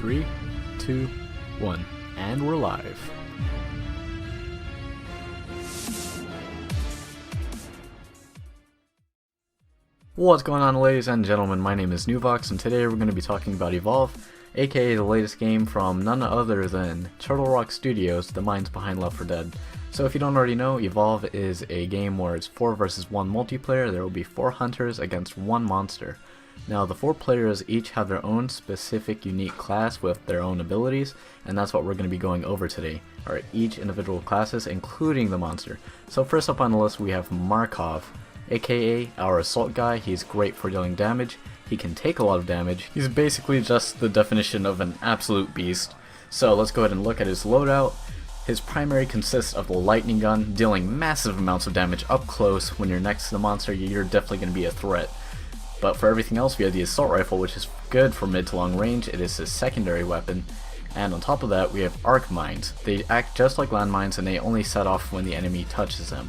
3, 2, 1, and we're live. What's going on, ladies and gentlemen? My name is Nuvox, and today we're going to be talking about Evolve, aka the latest game from none other than Turtle Rock Studios, the minds behind Left 4 Dead. So if you don't already know, Evolve is a game where it's 4 versus 1 multiplayer. There will be 4 hunters against 1 monster. Now the 4 players each have their own specific unique class with their own abilities, and that's what we're going to be going over today, are each individual classes including the monster. So first up on the list we have Markov, aka our assault guy. He's great for dealing damage, he can take a lot of damage, he's basically just the definition of an absolute beast. So let's go ahead and look at his loadout. His primary consists of the lightning gun, dealing massive amounts of damage up close. When you're next to the monster, you're definitely going to be a threat. But for everything else, we have the assault rifle, which is good for mid to long range. It is his secondary weapon. And on top of that, we have arc mines. They act just like landmines, and they only set off when the enemy touches them.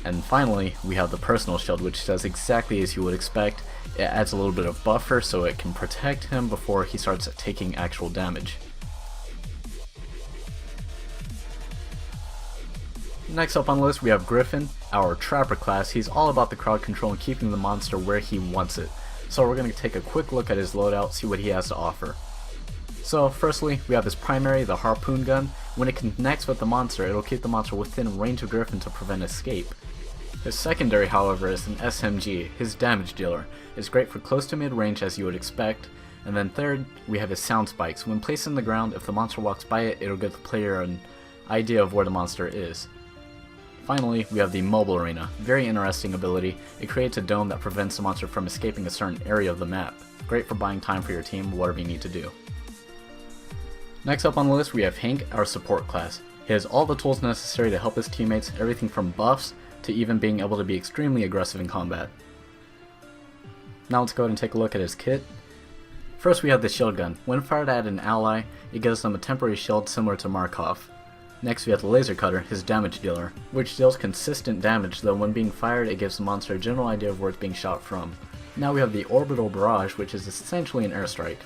And finally, we have the personal shield, which does exactly as you would expect. It adds a little bit of buffer so it can protect him before he starts taking actual damage. Next up on the list we have Griffin, our trapper class. He's all about the crowd control and keeping the monster where he wants it. So we're going to take a quick look at his loadout, see what he has to offer. So firstly, we have his primary, the harpoon gun. When it connects with the monster, it'll keep the monster within range of Griffin to prevent escape. His secondary, however, is an SMG, his damage dealer. It's great for close to mid range as you would expect. And then third, we have his sound spikes. When placed in the ground, if the monster walks by it, it'll give the player an idea of where the monster is. Finally, we have the mobile arena. Very interesting ability. It creates a dome that prevents the monster from escaping a certain area of the map. Great for buying time for your team, whatever you need to do. Next up on the list we have Hank, our support class. He has all the tools necessary to help his teammates, everything from buffs to even being able to be extremely aggressive in combat. Now let's go ahead and take a look at his kit. First we have the shield gun. When fired at an ally, it gives them a temporary shield similar to Markov. Next we have the laser cutter, his damage dealer, which deals consistent damage, though when being fired it gives the monster a general idea of where it's being shot from. Now we have the orbital barrage, which is essentially an airstrike.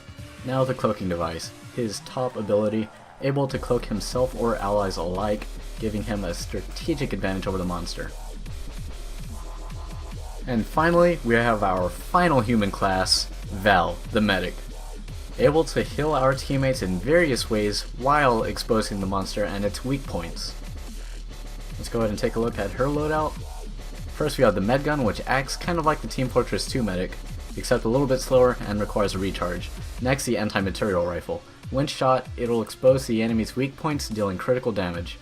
Now the cloaking device, his top ability, able to cloak himself or allies alike, giving him a strategic advantage over the monster. And finally we have our final human class, Val, the medic. Able to heal our teammates in various ways while exposing the monster and its weak points. Let's go ahead and take a look at her loadout. First we have the med gun, which acts kind of like the Team Fortress 2 medic, except a little bit slower and requires a recharge. Next, the anti-material rifle. When shot, it'll expose the enemy's weak points, dealing critical damage.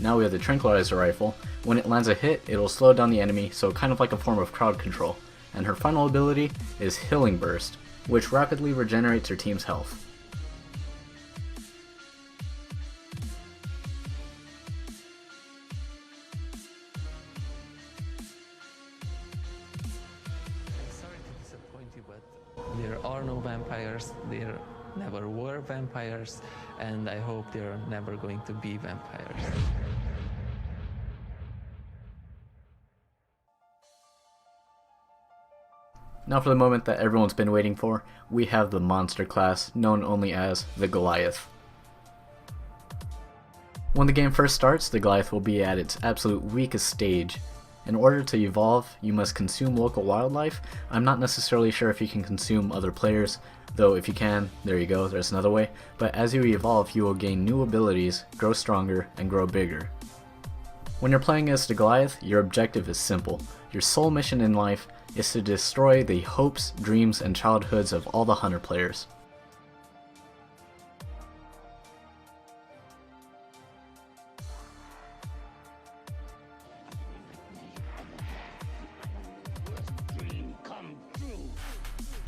Now we have the tranquilizer rifle. When it lands a hit, it'll slow down the enemy, so kind of like a form of crowd control. And her final ability is Healing Burst, which rapidly regenerates her team's health. Sorry to disappoint you, but there are no vampires, there never were vampires, and I hope there are never going to be vampires. Now for the moment that everyone's been waiting for, we have the monster class, known only as the Goliath. When the game first starts, the Goliath will be at its absolute weakest stage. In order to evolve, you must consume local wildlife. I'm not necessarily sure if you can consume other players, though if you can, there you go, there's another way. But as you evolve, you will gain new abilities, grow stronger, and grow bigger. When you're playing as the Goliath, your objective is simple. Your sole mission in life is to destroy the hopes, dreams, and childhoods of all the hunter players.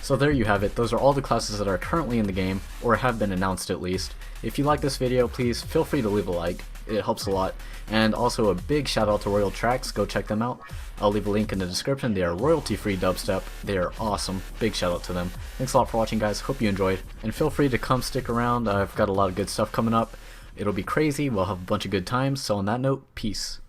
So there you have it. Those are all the classes that are currently in the game, or have been announced at least. If you like this video, please feel free to leave a like. It helps a lot. And also a big shout out to Royal Tracks, go check them out. I'll leave a link in the description. They are royalty free dubstep. They are awesome. Big shout out to them. Thanks a lot for watching, guys. Hope you enjoyed. And feel free to come stick around. I've got a lot of good stuff coming up. It'll be crazy. We'll have a bunch of good times. So on that note, peace.